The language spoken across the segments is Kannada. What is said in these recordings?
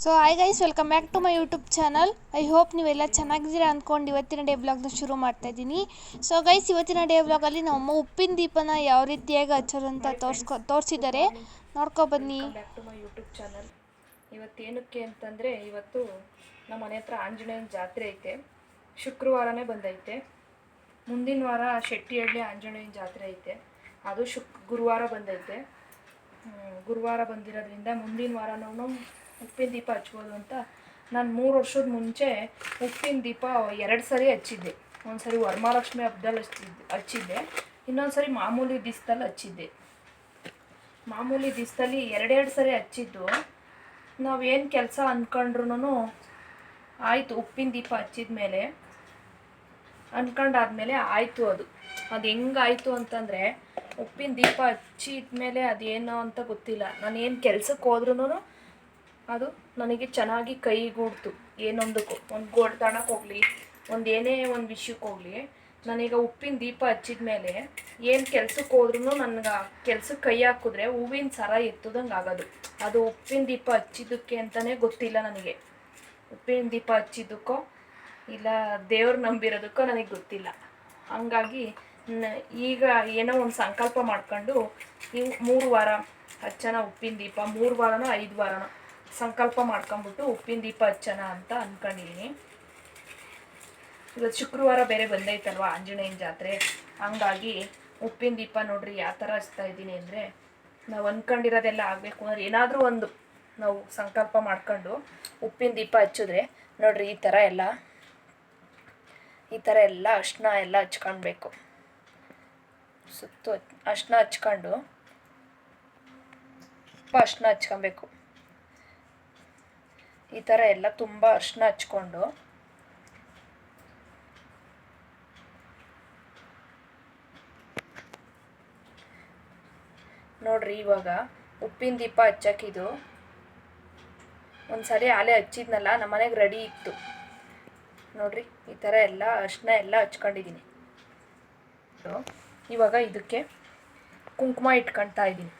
So hi guys, welcome back to my YouTube channel. I hope ನೀವೆಲ್ಲ ಚೆನ್ನಾಗಿದ್ದೀರಾ ಅಂದ್ಕೊಂಡು ಇವತ್ತಿನ ಡೇ ವ್ಲಾಗ್ನ ಶುರು ಮಾಡ್ತಾ ಇದ್ದೀನಿ. ಸೊ ಗೈಸ್, ಇವತ್ತಿನ ಡೇ ವ್ಲಾಗಲ್ಲಿ ನಮ್ಮಮ್ಮ ಉಪ್ಪಿನ ದೀಪನ ಯಾವ ರೀತಿಯಾಗಿ ಹಚ್ಚೋದು ಅಂತ ತೋರಿಸಿದ್ದಾರೆ. ನೋಡ್ಕೊ ಬನ್ನಿ. Back to my YouTube channel. ಇವತ್ತೇನಕ್ಕೆ ಅಂತಂದರೆ, ಇವತ್ತು ನಮ್ಮ ಮನೆ ಹತ್ರ ಆಂಜನೇಯನ ಜಾತ್ರೆ ಐತೆ. ಶುಕ್ರವಾರನೇ ಬಂದೈತೆ. ಮುಂದಿನ ವಾರ ಶೆಟ್ಟಿಹಳ್ಳಿ ಆಂಜನೇಯನ ಜಾತ್ರೆ ಐತೆ, ಅದು ಗುರುವಾರ ಬಂದೈತೆ. ಗುರುವಾರ ಬಂದಿರೋದ್ರಿಂದ ಮುಂದಿನ ವಾರನೂ ಉಪ್ಪಿನ ದೀಪ ಹಚ್ಬೋದು ಅಂತ ನಾನು 3 ವರ್ಷದ ಮುಂಚೆ ಉಪ್ಪಿನ ದೀಪ 2 ಸರಿ ಹಚ್ಚಿದ್ದೆ. ಒಂದು ಸರಿ ವರಮಹಾಲಕ್ಷ್ಮಿ ಹಬ್ಬದಲ್ಲಿ ಹಚ್ಚಿದ್ದೆ, ಇನ್ನೊಂದು ಸರಿ ಮಾಮೂಲಿ ದಿವಸದಲ್ಲಿ ಹಚ್ಚಿದ್ದೆ. ಮಾಮೂಲಿ ದಿವಸದಲ್ಲಿ 2 ಸರಿ ಹಚ್ಚಿದ್ದು. ನಾವೇನು ಕೆಲಸ ಅಂದ್ಕೊಂಡ್ರು ಆಯಿತು. ಉಪ್ಪಿನ ದೀಪ ಹಚ್ಚಿದ ಮೇಲೆ ಅಂದ್ಕೊಂಡಾದ್ಮೇಲೆ ಆಯಿತು. ಅದು ಹೆಂಗಾಯಿತು ಅಂತಂದರೆ, ಉಪ್ಪಿನ ದೀಪ ಹಚ್ಚಿದ ಮೇಲೆ ಅದೇನೋ ಅಂತ ಗೊತ್ತಿಲ್ಲ, ನಾನು ಏನು ಕೆಲ್ಸಕ್ಕೆ ಹೋದ್ರೂ ಅದು ನನಗೆ ಚೆನ್ನಾಗಿ ಕೈಗೂಡ್ತು. ಏನೊಂದಕ್ಕೂ, ಒಂದು ಗೋಡ್ತಾಣಕ್ಕೆ ಹೋಗಲಿ, ಏನೇ ಒಂದು ವಿಷಯಕ್ಕೆ ಹೋಗಲಿ, ನಾನೀಗ ಉಪ್ಪಿನ ದೀಪ ಹಚ್ಚಿದ ಮೇಲೆ ಏನು ಕೆಲ್ಸಕ್ಕೆ ಹೋದ್ರೂ ನನಗೆ ಕೆಲ್ಸಕ್ಕೆ ಕೈ ಹಾಕಿದ್ರೆ ಹೂವಿನ ಸರ ಎತ್ತದಂಗೆ ಆಗೋದು. ಅದು ಉಪ್ಪಿನ ದೀಪ ಹಚ್ಚಿದ್ದಕ್ಕೆ ಅಂತಲೇ ಗೊತ್ತಿಲ್ಲ ನನಗೆ. ಉಪ್ಪಿನ ದೀಪ ಹಚ್ಚಿದ್ದಕ್ಕೋ ಇಲ್ಲ ದೇವ್ರು ನಂಬಿರೋದಕ್ಕೋ ನನಗೆ ಗೊತ್ತಿಲ್ಲ. ಹಂಗಾಗಿ ಈಗ ಏನೋ ಒಂದು ಸಂಕಲ್ಪ ಮಾಡ್ಕೊಂಡು ನೀವು 3 ವಾರ ಹಚ್ಚೋಣ ಉಪ್ಪಿನ ದೀಪ, 3 ವಾರನೋ 5 ವಾರನೋ ಸಂಕಲ್ಪ ಮಾಡ್ಕೊಂಬಿಟ್ಟು ಉಪ್ಪಿನ ದೀಪ ಹಚ್ಚೋಣ ಅಂತ ಅಂದ್ಕೊಂಡಿದ್ದೀನಿ. ಇವತ್ತು ಶುಕ್ರವಾರ ಬೇರೆ ಬಂದೈತಲ್ವ ಆಂಜನೇಯನ ಜಾತ್ರೆ. ಹಂಗಾಗಿ ಉಪ್ಪಿನ ದೀಪ ನೋಡ್ರಿ ಯಾವ ಥರ ಹಚ್ತಾ ಇದ್ದೀನಿ ಅಂದರೆ, ನಾವು ಅಂದ್ಕೊಂಡಿರೋದೆಲ್ಲ ಆಗಬೇಕು ಅಂದ್ರೆ ಏನಾದರೂ ಒಂದು ನಾವು ಸಂಕಲ್ಪ ಮಾಡ್ಕೊಂಡು ಉಪ್ಪಿನ ದೀಪ ಹಚ್ಚಿದ್ರೆ ನೋಡ್ರಿ ಈ ಥರ ಎಲ್ಲ ಅರ್ಶಿನ ಎಲ್ಲ ಹಚ್ಕೊಳ್ಬೇಕು. ಸುತ್ತು ಅರ್ಶಿನ ಹಚ್ಕೊಂಡು ಅರ್ಶಿನ ಹಚ್ಕೊಬೇಕು. ಈ ಥರ ಎಲ್ಲ ತುಂಬ ಅರ್ಶಿನ ಹಚ್ಕೊಂಡು ನೋಡ್ರಿ, ಇವಾಗ ಉಪ್ಪಿನ ದೀಪ ಹಚ್ಚಕ್ಕಿದು ಒಂದು ಸರಿ ಆಲೆ ಹಚ್ಚಿದ್ನಲ್ಲ, ನಮ್ಮ ಮನೆಗೆ ರೆಡಿ ಇತ್ತು. ನೋಡ್ರಿ ಈ ಥರ ಎಲ್ಲ ಅರ್ಶಿನ ಎಲ್ಲ ಹಚ್ಕೊಂಡಿದ್ದೀನಿ. ಇವಾಗ ಇದಕ್ಕೆ ಕುಂಕುಮ ಇಟ್ಕೊಳ್ತಾ ಇದ್ದೀನಿ.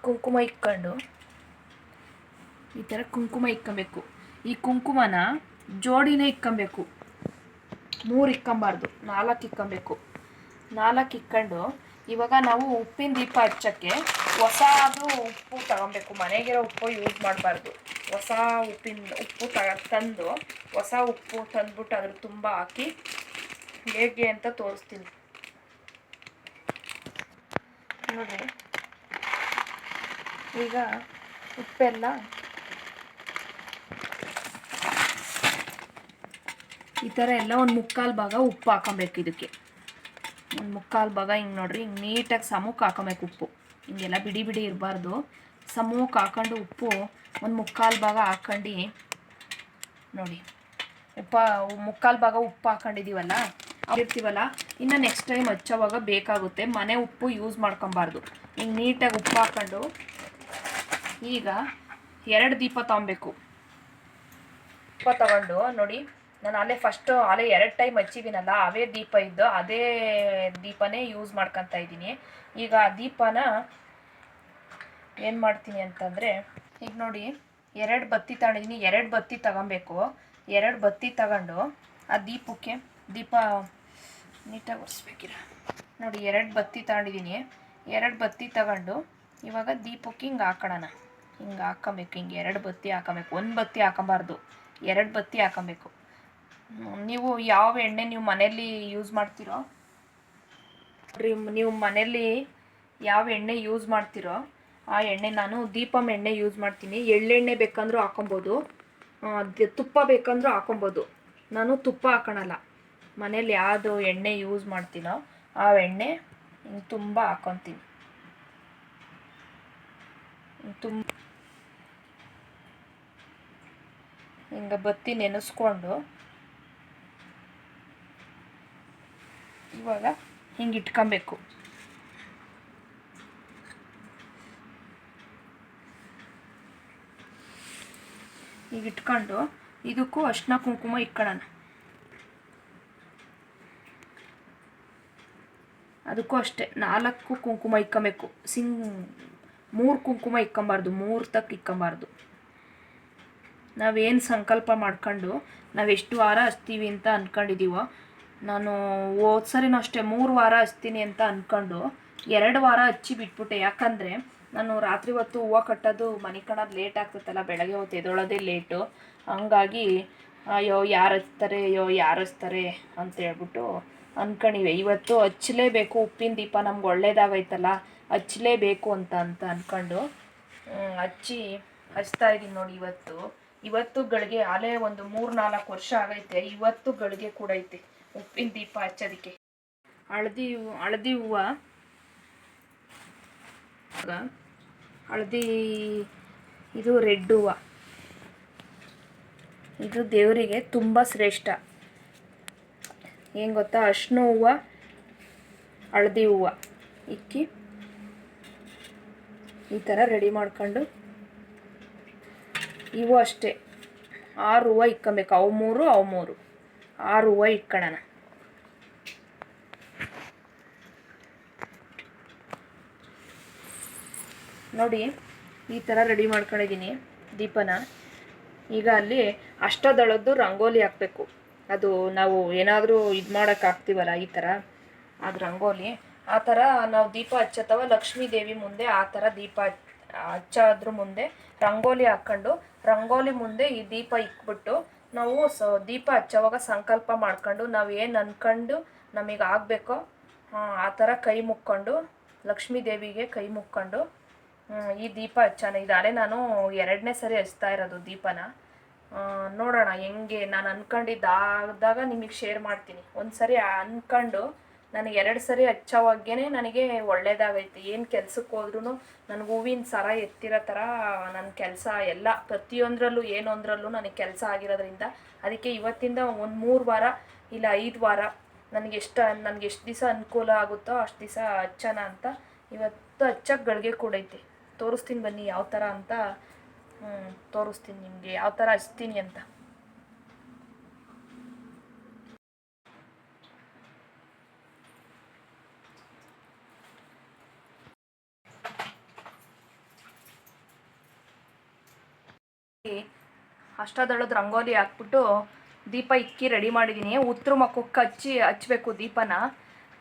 ಕುಂಕುಮ ಇಟ್ಕೊಂಡು ಈ ಥರ ಕುಂಕುಮ ಇಕ್ಕೊಬೇಕು. ಈ ಕುಂಕುಮನ ಜೋಡಿನೇ ಇಕ್ಕೊಬೇಕು, 3 ಇಕ್ಕೊಬಾರ್ದು, 4 ಇಕ್ಕೊಬೇಕು. 4 ಇಕ್ಕೊಂಡು ಇವಾಗ ನಾವು ಉಪ್ಪಿನ ದೀಪ ಹಚ್ಚೋಕ್ಕೆ ಹೊಸದು ಉಪ್ಪು ತಗೊಬೇಕು. ಮನೆಗಿರೋ ಉಪ್ಪು ಯೂಸ್ ಮಾಡಬಾರ್ದು. ಹೊಸ ಉಪ್ಪು ತಂದು ಹೊಸ ಉಪ್ಪು ತಂದ್ಬಿಟ್ಟು ಅದ್ರ ತುಂಬ ಹಾಕಿ ಹೇಗೆ ಅಂತ ತೋರಿಸ್ತೀನಿ ನೋಡ್ರಿ. ಈಗ ಉಪ್ಪೆಲ್ಲ ಈ ಥರ ಎಲ್ಲ ಒಂದು 3/4 ಭಾಗ ಉಪ್ಪು ಹಾಕೊಬೇಕು. ಇದಕ್ಕೆ ಒಂದು 3/4 ಭಾಗ ಹಿಂಗೆ ನೋಡ್ರಿ, ಹಿಂಗೆ ನೀಟಾಗಿ ಸಮಕ್ಕೆ ಹಾಕೊಬೇಕು. ಉಪ್ಪು ಹಿಂಗೆಲ್ಲ ಬಿಡಿ ಬಿಡಿ ಇರಬಾರ್ದು. ಸಮಕ್ಕೆ ಹಾಕೊಂಡು ಉಪ್ಪು ಒಂದು 3/4 ಭಾಗ ಹಾಕೊಂಡು ನೋಡಿ, 3/4 ಭಾಗ ಉಪ್ಪು ಹಾಕೊಂಡಿದ್ದೀವಲ್ಲ ಇರ್ತೀವಲ್ಲ, ಇನ್ನು ನೆಕ್ಸ್ಟ್ ಟೈಮ್ ಹಚ್ಚೋವಾಗ ಬೇಕಾಗುತ್ತೆ. ಮನೆ ಉಪ್ಪು ಯೂಸ್ ಮಾಡ್ಕೊಬಾರ್ದು. ಹಿಂಗೆ ನೀಟಾಗಿ ಉಪ್ಪು ಹಾಕೊಂಡು ಈಗ 2 ದೀಪ ತಗೊಬೇಕು. ದೀಪ ತಗೊಂಡು ನೋಡಿ, ನಾನು ಅಲ್ಲೇ 2 ಟೈಮ್ ಹಚ್ಚಿದ್ದೀನಲ್ಲ, ಅವೇ ದೀಪ ಇದ್ದು ಅದೇ ದೀಪನೇ ಯೂಸ್ ಮಾಡ್ಕೊತಾ ಇದ್ದೀನಿ. ಈಗ ಆ ದೀಪನ ಏನು ಮಾಡ್ತೀನಿ ಅಂತಂದರೆ, ಈಗ ನೋಡಿ 2 ಬತ್ತಿ ತಗೊಂಡಿದ್ದೀನಿ. 2 ಬತ್ತಿ ತಗೊಬೇಕು. 2 ಬತ್ತಿ ತಗೊಂಡು ಆ ದೀಪಕ್ಕೆ ದೀಪ ನೀಟಾಗಿ ಒರೆಸ್ಬೇಕಿರ ನೋಡಿ. 2 ಬತ್ತಿ ತಗೊಂಡಿದ್ದೀನಿ. 2 ಬತ್ತಿ ತಗೊಂಡು ಇವಾಗ ದೀಪಕ್ಕೆ ಹಿಂಗೆ ಹಾಕೋಣ. ಹಿಂಗೆ ಹಾಕೊಬೇಕು. ಹಿಂಗೆ 2 ಬತ್ತಿ ಹಾಕೊಬೇಕು. 1 ಬತ್ತಿ ಹಾಕೊಬಾರ್ದು, 2 ಬತ್ತಿ ಹಾಕೊಬೇಕು. ನೀವು ಯಾವ ಎಣ್ಣೆ ನೀವು ಮನೆಯಲ್ಲಿ ಯೂಸ್ ಮಾಡ್ತೀರೋ, ನೀವು ಮನೆಯಲ್ಲಿ ಯಾವ ಎಣ್ಣೆ ಯೂಸ್ ಮಾಡ್ತೀರೋ ಆ ಎಣ್ಣೆ, ನಾನು ದೀಪಮ್ ಎಣ್ಣೆ ಯೂಸ್ ಮಾಡ್ತೀನಿ. ಎಳ್ಳೆಣ್ಣೆ ಬೇಕಂದ್ರೂ ಹಾಕೊಬೋದು, ತುಪ್ಪ ಬೇಕಂದ್ರೂ ಹಾಕೊಬೋದು. ನಾನು ತುಪ್ಪ ಹಾಕೊಳಲ್ಲ. ಮನೇಲಿ ಯಾವುದು ಎಣ್ಣೆ ಯೂಸ್ ಮಾಡ್ತೀನೋ ಆ ಎಣ್ಣೆ ತುಂಬ ಹಾಕೊತೀನಿ. ಹಿಂಗೆ ಬತ್ತಿ ನೆನೆಸ್ಕೊಂಡು ಇವಾಗ ಹಿಂಗೆ ಇಟ್ಕೊಬೇಕು. ಈಗ ಇಟ್ಕೊಂಡು ಇದಕ್ಕೂ ಅರ್ಶಿನ ಕುಂಕುಮ ಇಟ್ಕೊಳ್ಳೋಣ. ಅದಕ್ಕೂ ಅಷ್ಟೇ 4 ಕುಂಕುಮ ಇಕ್ಕೊಬೇಕು. 3 ಕುಂಕುಮ ಇಕ್ಕೊಂಬಾರ್ದು, 3 ತಕ್ಕ ಇಕ್ಕೊಂಬಾರ್ದು. ನಾವೇನು ಸಂಕಲ್ಪ ಮಾಡ್ಕೊಂಡು ನಾವು ಎಷ್ಟು ವಾರ ಹಚ್ತೀವಿ ಅಂತ ಅಂದ್ಕೊಂಡಿದ್ದೀವೋ, ನಾನು ಹೋದ ಸರಿನೂ ಅಷ್ಟೇ 3 ವಾರ ಹಚ್ತೀನಿ ಅಂತ ಅಂದ್ಕೊಂಡು 2 ವಾರ ಹಚ್ಚಿ ಬಿಟ್ಬಿಟ್ಟೆ. ಯಾಕಂದರೆ ನಾನು ರಾತ್ರಿ ಹೊತ್ತು ಹೂವು ಕಟ್ಟೋದು ಮನೆ ಕಣೋದು ಲೇಟ್ ಆಗ್ತೈತಲ್ಲ, ಬೆಳಗ್ಗೆ ಹೊತ್ತು ಎದ್ದೊಳೋದೇ ಲೇಟು. ಹಂಗಾಗಿ ಅಯ್ಯೋ ಯಾರು ಹಚ್ತಾರೆ ಅಂತ ಹೇಳ್ಬಿಟ್ಟು ಅಂದ್ಕೊಂಡಿವೆ. ಇವತ್ತು ಹಚ್ಚಲೇಬೇಕು, ಉಪ್ಪಿನ ದೀಪ ನಮ್ಗೆ ಒಳ್ಳೇದಾಗೈತಲ್ಲ, ಹಚ್ಚಲೇಬೇಕು ಅಂತ ಅಂದ್ಕೊಂಡು ಹಚ್ತಾ ಇದ್ದೀನಿ ನೋಡಿ. ಇವತ್ತು ಗಳಿಗೆ ಆಲೇ ಒಂದು 3-4 ವರ್ಷ ಆಗೈತೆ. ಇವತ್ತು ಗಳಿಗೆ ಕೂಡ ಐತೆ ಉಪ್ಪಿನ ದೀಪ ಹಚ್ಚೋದಕ್ಕೆ. ಹಳದಿ ಹೂವು, ಹಳದಿ, ಇದು ರೆಡ್ ಹೂವು, ಇದು ದೇವರಿಗೆ ತುಂಬ ಶ್ರೇಷ್ಠ. ಏನು ಗೊತ್ತಾ, ಅರ್ಶಿನ ಹೂವು, ಹಳದಿ ಹೂವು ಇಕ್ಕಿ ಈ ಥರ ರೆಡಿ ಮಾಡ್ಕೊಂಡು, ಇವು ಅಷ್ಟೇ 6 ಹೂವು ಇಕ್ಕೊಬೇಕು. ಅವು 3 6 ಹೂವು ಇಟ್ಕೊಳ್ಳೋಣ. ನೋಡಿ ಈ ಥರ ರೆಡಿ ಮಾಡ್ಕೊಂಡಿದ್ದೀನಿ ದೀಪನ. ಈಗ ಅಲ್ಲಿ ಅಷ್ಟದಳದ್ದು ರಂಗೋಲಿ ಹಾಕಬೇಕು. ಅದು ನಾವು ಏನಾದರೂ ಇದು ಮಾಡೋಕ್ಕಾಗ್ತೀವಲ್ಲ ಈ ಥರ, ಅದು ರಂಗೋಲಿ. ಆ ಥರ ನಾವು ದೀಪ ಹಚ್ಚತ್ತವ ಲಕ್ಷ್ಮೀ ದೇವಿ ಮುಂದೆ ಆ ಥರ ದೀಪ ಹಚ್ಚೋದ್ರ ಮುಂದೆ ರಂಗೋಲಿ ಹಾಕ್ಕೊಂಡು, ರಂಗೋಲಿ ಮುಂದೆ ಈ ದೀಪ ಇಕ್ಬಿಟ್ಟು ನಾವು ದೀಪ ಹಚ್ಚೋವಾಗ ಸಂಕಲ್ಪ ಮಾಡ್ಕೊಂಡು ನಾವು ಏನು ಅಂದ್ಕೊಂಡು ನಮಗೆ ಆಗಬೇಕೋ ಆ ಥರ ಕೈ ಮುಕ್ಕೊಂಡು, ಲಕ್ಷ್ಮೀ ದೇವಿಗೆ ಕೈ ಮುಕ್ಕೊಂಡು ಈ ದೀಪ ಹಚ್ಚೋಣ. ಇದಾರೆ ನಾನು 2ನೇ ಸರಿ ಹಚ್ತಾ ಇರೋದು ದೀಪನ. ನೋಡೋಣ ಹೆಂಗೆ. ನಾನು ಅಂದ್ಕೊಂಡಿದ್ದಾದಾಗ ನಿಮಗೆ ಶೇರ್ ಮಾಡ್ತೀನಿ. ಒಂದು ಸರಿ ಅಂದ್ಕೊಂಡು ನನಗೆ 2 ಸರಿ ಹಚ್ಚೋವಾಗೇ ನನಗೆ ಒಳ್ಳೇದಾಗೈತೆ. ಏನು ಕೆಲ್ಸಕ್ಕೆ ಹೋದ್ರೂ ನನಗೆ ಹೂವಿನ ಸರ ಎತ್ತಿರೋ ಥರ ನನ್ನ ಕೆಲಸ ಎಲ್ಲ ಪ್ರತಿಯೊಂದರಲ್ಲೂ ಏನೊಂದರಲ್ಲೂ ನನಗೆ ಕೆಲಸ ಆಗಿರೋದ್ರಿಂದ ಅದಕ್ಕೆ ಇವತ್ತಿಂದ ಒಂದು 3 ವಾರ ಇಲ್ಲ 5 ವಾರ ನನಗೆ ಎಷ್ಟು ದಿವಸ ಅನುಕೂಲ ಆಗುತ್ತೋ ಅಷ್ಟು ದಿವಸ ಹಚ್ಚೋಣ ಅಂತ ಇವತ್ತು ಹಚ್ಚಕ್ಕೆ ಗಳಿಗೆ ಕೂಡೈತೆ. ತೋರಿಸ್ತೀನಿ ಬನ್ನಿ ಯಾವ ಥರ ಅಂತ. ತೋರಿಸ್ತೀನಿ ನಿಮಗೆ ಯಾವ ಥರ ಹಚ್ತೀನಿ ಅಂತ. ಅಷ್ಟದಳದ ರಂಗೋಲಿ ಹಾಕ್ಬಿಟ್ಟು ದೀಪ ಇಕ್ಕಿ ರೆಡಿ ಮಾಡಿದ್ದೀನಿ. ಉತ್ತರ ಮುಖಕ್ಕೆ ಹಚ್ಚಬೇಕು ದೀಪನ.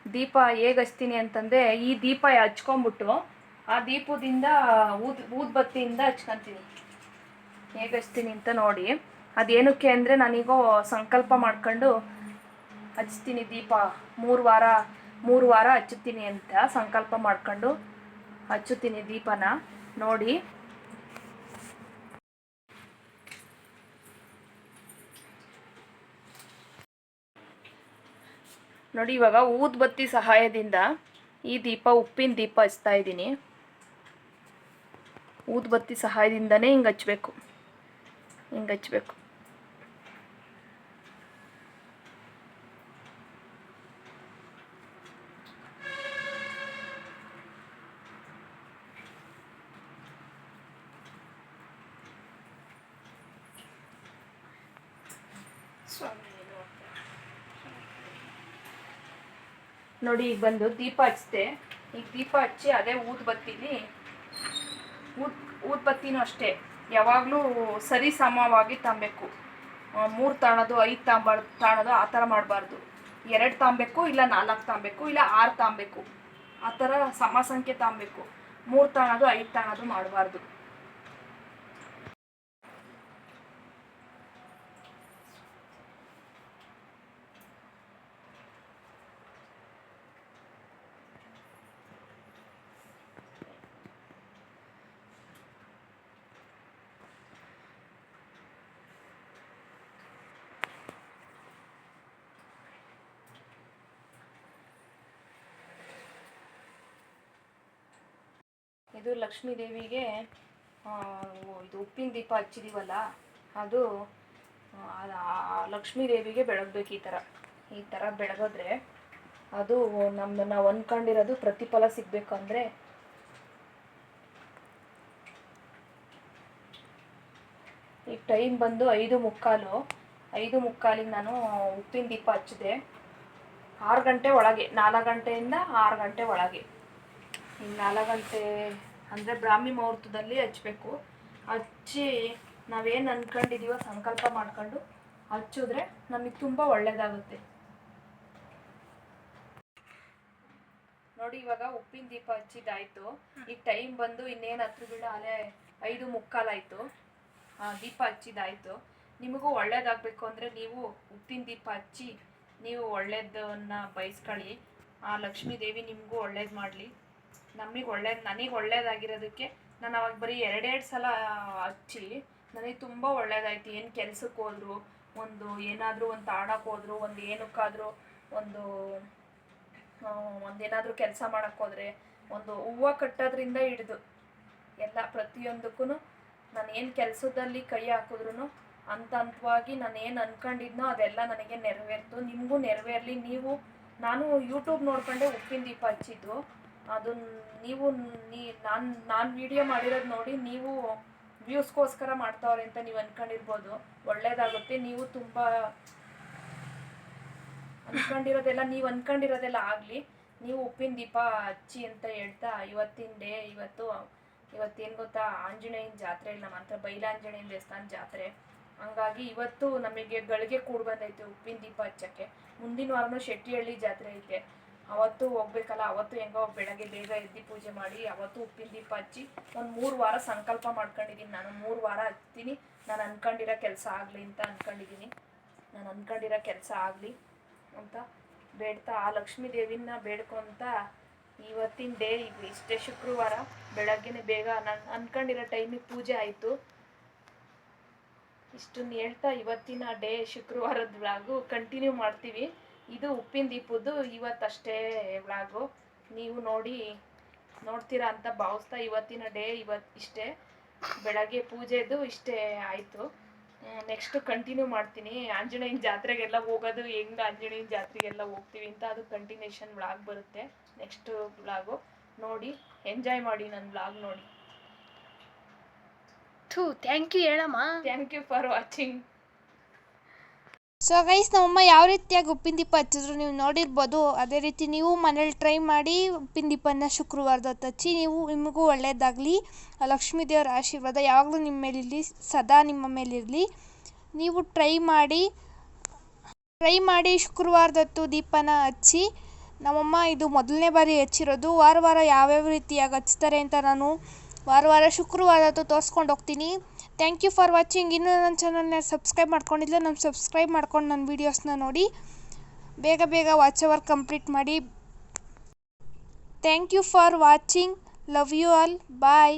ದೀಪ ಹೇಗೆ ಹಚ್ತೀನಿ ಅಂತಂದರೆ, ಈ ದೀಪ ಹಚ್ಕೊಂಬಿಟ್ಟು ಆ ದೀಪದಿಂದ ಊದ್ಬತ್ತಿಯಿಂದ ಹಚ್ಕೊತೀನಿ. ಹೇಗೆ ಹಚ್ತೀನಿ ಅಂತ ನೋಡಿ. ಅದೇನಕ್ಕೆ ಅಂದರೆ ನಾನೀಗ ಸಂಕಲ್ಪ ಮಾಡ್ಕೊಂಡು ಹಚ್ತೀನಿ ದೀಪ. 3 ವಾರ ಹಚ್ಚುತ್ತೀನಿ ಅಂತ ಸಂಕಲ್ಪ ಮಾಡ್ಕೊಂಡು ಹಚ್ಚುತ್ತೀನಿ ದೀಪನ. ನೋಡಿ ಇವಾಗ ಊದ್ಬತ್ತಿ ಸಹಾಯದಿಂದ ಈ ದೀಪ ಉಪ್ಪಿನ ದೀಪ ಹಚ್ತಾ ಇದ್ದೀನಿ. ಊದ್ಬತ್ತಿ ಸಹಾಯದಿಂದನೇ ಹಿಂಗೆ ಹಚ್ಚಬೇಕು. ನೋಡಿ ಈಗ ಬಂದು ದೀಪ ಹಚ್ಚಿದೆ. ಈಗ ದೀಪ ಹಚ್ಚಿ ಅದೇ ಊದ್ಬತ್ತಿನೂ ಅಷ್ಟೇ ಯಾವಾಗಲೂ ಸರಿ ಸಮವಾಗಿ ತಾಂಬೇಕು. 3 ತಾಣೋದು 5 ತಾಣೋದು ಆ ಥರ ಮಾಡಬಾರ್ದು. 2 ತಾಂಬೇಕು, ಇಲ್ಲ 4 ತಾಂಬೇಕು, ಇಲ್ಲ 6 ತಾಂಬೇಕು. ಆ ಥರ ಸಮ ಸಂಖ್ಯೆ ತಾಂಬೇಕು. 3 ತಾಣೋದು 5 ತಾಣೋದು ಮಾಡಬಾರ್ದು. ಇದು ಲಕ್ಷ್ಮೀ ದೇವಿಗೆ ಇದು ಉಪ್ಪಿನ ದೀಪ ಹಚ್ಚಿದೀವಲ್ಲ, ಅದು ಲಕ್ಷ್ಮೀ ದೇವಿಗೆ ಬೆಳಗ್ಬೇಕು. ಈ ಥರ ಬೆಳಗಿದ್ರೆ ಅದು ನಾವು ಅಂದ್ಕೊಂಡಿರೋದು ಪ್ರತಿಫಲ ಸಿಗಬೇಕು. ಅಂದರೆ ಈಗ ಟೈಮ್ ಬಂದು 5:15. 5:15ಗೆ ನಾನು ಉಪ್ಪಿನ ದೀಪ ಹಚ್ಚಿದೆ. 6 ಗಂಟೆ ಒಳಗೆ, 4 ಗಂಟೆಯಿಂದ 6 ಗಂಟೆ ಒಳಗೆ. ಈಗ 4 ಗಂಟೆ ಅಂದರೆ ಬ್ರಾಹ್ಮಿ ಮುಹೂರ್ತದಲ್ಲಿ ಹಚ್ಬೇಕು. ಹಚ್ಚಿ ನಾವೇನು ಅಂದ್ಕೊಂಡಿದ್ದೀವೋ ಸಂಕಲ್ಪ ಮಾಡ್ಕೊಂಡು ಹಚ್ಚಿದ್ರೆ ನಮಗೆ ತುಂಬ ಒಳ್ಳೆಯದಾಗುತ್ತೆ. ನೋಡಿ ಇವಾಗ ಉಪ್ಪಿನ ದೀಪ ಹಚ್ಚಿದ್ದಾಯ್ತು. ಈಗ ಟೈಮ್ ಬಂದು ಇನ್ನೇನು ಹತ್ರ ಬಿಡ ಅಲ್ಲೇ 5:45 ಆಯಿತು. ದೀಪ ಹಚ್ಚಿದ್ದಾಯ್ತು. ನಿಮಗೂ ಒಳ್ಳೇದಾಗಬೇಕು ಅಂದರೆ ನೀವು ಉಪ್ಪಿನ ದೀಪ ಹಚ್ಚಿ ನೀವು ಒಳ್ಳೇದನ್ನ ಬಯಸ್ಕೊಳ್ಳಿ. ಆ ಲಕ್ಷ್ಮೀ ದೇವಿ ನಿಮಗೂ ಒಳ್ಳೇದು ಮಾಡಲಿ. ನನಗೆ ಒಳ್ಳೇದಾಗಿರೋದಕ್ಕೆ ನಾನು ಅವಾಗ ಬರೀ 2 ಸಲ ಹಚ್ಚಿ ನನಗೆ ತುಂಬ ಒಳ್ಳೇದಾಯ್ತು. ಏನು ಕೆಲ್ಸಕ್ಕೆ ಹೋದ್ರು, ಏನಾದರೂ ಒಂದು ತಾಣಕ್ಕೆ ಹೋದ್ರು, ಏನಕ್ಕಾದರೂ ಒಂದೇನಾದರೂ ಕೆಲಸ ಮಾಡೋಕ್ಕೆ ಹೋದರೆ, ಹೂವು ಕಟ್ಟೋದ್ರಿಂದ ಹಿಡಿದು ಎಲ್ಲ ಪ್ರತಿಯೊಂದಕ್ಕೂ ನಾನು ಏನು ಕೆಲಸದಲ್ಲಿ ಕೈ ಹಾಕಿದ್ರು ಹಂತವಾಗಿ ನಾನು ಏನು ಅಂದ್ಕೊಂಡಿದ್ನೋ ಅದೆಲ್ಲ ನನಗೆ ನೆರವೇರ್ತು. ನಿಮಗೂ ನೆರವೇರಲಿ. ನಾನು ಯೂಟ್ಯೂಬ್ ನೋಡ್ಕೊಂಡೆ ಉಪ್ಪಿನ ದೀಪ ಹಚ್ಚಿದ್ದು. ಅದು ನೀವು ನಾನು ವಿಡಿಯೋ ಮಾಡಿರೋದು ನೋಡಿ ನೀವು ವ್ಯೂಸ್ಗೋಸ್ಕರ ಮಾಡ್ತಾವ್ರೆ ಅಂತ ನೀವು ಅಂದ್ಕೊಂಡಿರ್ಬೋದು. ಒಳ್ಳೇದಾಗುತ್ತೆ. ನೀವು ತುಂಬ ಅಂದ್ಕೊಂಡಿರೋದೆಲ್ಲ ಆಗಲಿ. ನೀವು ಉಪ್ಪಿನ ದೀಪ ಹಚ್ಚಿ ಅಂತ ಹೇಳ್ತಾ ಇವತ್ತಿನ ಡೇ ಇವತ್ತೇನು ಗೊತ್ತಾ, ಆಂಜನೇಯನ ಜಾತ್ರೆ, ನಮ್ಮ ಹತ್ರ ಬೈಲಾಂಜನೇಯನ ದೇವಸ್ಥಾನ ಜಾತ್ರೆ. ಹಂಗಾಗಿ ಇವತ್ತು ನಮಗೆ ಗಳಿಗೆ ಕೂಡಿ ಬಂದೈತೆ ಉಪ್ಪಿನ ದೀಪ ಹಚ್ಚಕ್ಕೆ. ಮುಂದಿನ ವಾರನೂ ಶೆಟ್ಟಿಹಳ್ಳಿ ಜಾತ್ರೆ ಐತೆ, ಅವತ್ತು ಹೋಗ್ಬೇಕಲ್ಲ. ಅವತ್ತು ಹೆಂಗೋ ಬೆಳಗ್ಗೆ ಬೇಗ ಎದ್ದು ಪೂಜೆ ಮಾಡಿ ಅವತ್ತು ಉಪ್ಪಿನ ದೀಪ ಹಚ್ಚಿ 3 ವಾರ ಸಂಕಲ್ಪ ಮಾಡ್ಕೊಂಡಿದ್ದೀನಿ. ನಾನು 3 ವಾರ ಹಚ್ತೀನಿ. ನಾನು ಅಂದ್ಕೊಂಡಿರೋ ಕೆಲಸ ಆಗಲಿ ಅಂತ ಅಂದ್ಕೊಂಡಿದ್ದೀನಿ. ನಾನು ಅಂದ್ಕೊಂಡಿರೋ ಕೆಲಸ ಆಗಲಿ ಅಂತ ಬೇಡ್ತಾ ಆ ಲಕ್ಷ್ಮೀ ದೇವಿನ ಬೇಡ್ಕೊತ ಇವತ್ತಿನ ಡೇ ಇಷ್ಟೇ. ಶುಕ್ರವಾರ ಬೆಳಗ್ಗೆನೇ ಬೇಗ ನಾನು ಅಂದ್ಕೊಂಡಿರೋ ಟೈಮಿಗೆ ಪೂಜೆ ಆಯಿತು. ಇಷ್ಟನ್ನು ಹೇಳ್ತಾ ಇವತ್ತಿನ ಡೇ ಶುಕ್ರವಾರದ ವ್ಲಾಗು ಕಂಟಿನ್ಯೂ ಮಾಡ್ತೀವಿ. ಇದು ಉಪ್ಪಿನ ದೀಪದ್ದು ಇವತ್ತಷ್ಟೇ ವ್ಲಾಗು. ನೀವು ನೋಡ್ತೀರಾ ಅಂತ ಭಾವಿಸ್ತಾ ಇವತ್ತಿನ ಡೇ ಇಷ್ಟೇ. ಬೆಳಗ್ಗೆ ಪೂಜೆದು ಇಷ್ಟೇ ಆಯಿತು. ನೆಕ್ಸ್ಟು ಕಂಟಿನ್ಯೂ ಮಾಡ್ತೀನಿ. ಆಂಜನೇಯನ ಜಾತ್ರೆಗೆಲ್ಲ ಹೋಗೋದು ಹೆಂಗೆ, ಆಂಜನೇಯನ ಜಾತ್ರೆಗೆಲ್ಲ ಹೋಗ್ತೀವಿ ಅಂತ ಅದು ಕಂಟಿನ್ಯೂಷನ್ ವ್ಲಾಗ್ ಬರುತ್ತೆ. ನೆಕ್ಸ್ಟ್ ವ್ಲಾಗು ನೋಡಿ ಎಂಜಾಯ್ ಮಾಡಿ. ನನ್ನ ವ್ಲಾಗ್ ನೋಡಿ. ಥ್ಯಾಂಕ್ ಯು ಹೇಳಮ್ಮ. Thank you for watching. So guys, ನಮ್ಮಮ್ಮ ಯಾವ ರೀತಿಯಾಗಿ ಉಪ್ಪಿನ ದೀಪ ಹಚ್ಚಿದ್ರು ನೀವು ನೋಡಿರ್ಬೋದು. ಅದೇ ರೀತಿ ನೀವು ಮನೇಲಿ ಟ್ರೈ ಮಾಡಿ ಉಪ್ಪಿನ ದೀಪನ ಶುಕ್ರವಾರದ ಹೊತ್ತು ಹಚ್ಚಿ. ನಿಮಗೂ ಒಳ್ಳೆಯದಾಗಲಿ. ಲಕ್ಷ್ಮೀ ದೇವರ ಆಶೀರ್ವಾದ ಯಾವಾಗಲೂ ನಿಮ್ಮ ಮೇಲಿರಲಿ, ಸದಾ ನಿಮ್ಮ ಮೇಲಿರಲಿ. ನೀವು ಟ್ರೈ ಮಾಡಿ ಶುಕ್ರವಾರದ ಹೊತ್ತು ದೀಪನ ಹಚ್ಚಿ. ನಮ್ಮಮ್ಮ ಇದು ಮೊದಲನೇ ಬಾರಿ ಹಚ್ಚಿರೋದು. ವಾರ ಯಾವ್ಯಾವ ರೀತಿಯಾಗಿ ಹಚ್ತಾರೆ ಅಂತ ನಾನು ವಾರ ಶುಕ್ರವಾರ ಹೊತ್ತು ತೋರಿಸ್ಕೊಂಡು ಹೋಗ್ತೀನಿ. Thank you for watching. ಇನ್ನೂ ನನ್ನ ಚಾನಲ್ನ ಸಬ್ಸ್ಕ್ರೈಬ್ ಮಾಡ್ಕೊಂಡಿಲ್ಲ, ನಾನು ಸಬ್ಸ್ಕ್ರೈಬ್ ಮಾಡ್ಕೊಂಡು ನನ್ನ ವೀಡಿಯೋಸ್ನ ನೋಡಿ ಬೇಗ ವಾಚ್ ಅವರ್ ಕಂಪ್ಲೀಟ್ ಮಾಡಿ. Thank you for watching. Love you all. Bye.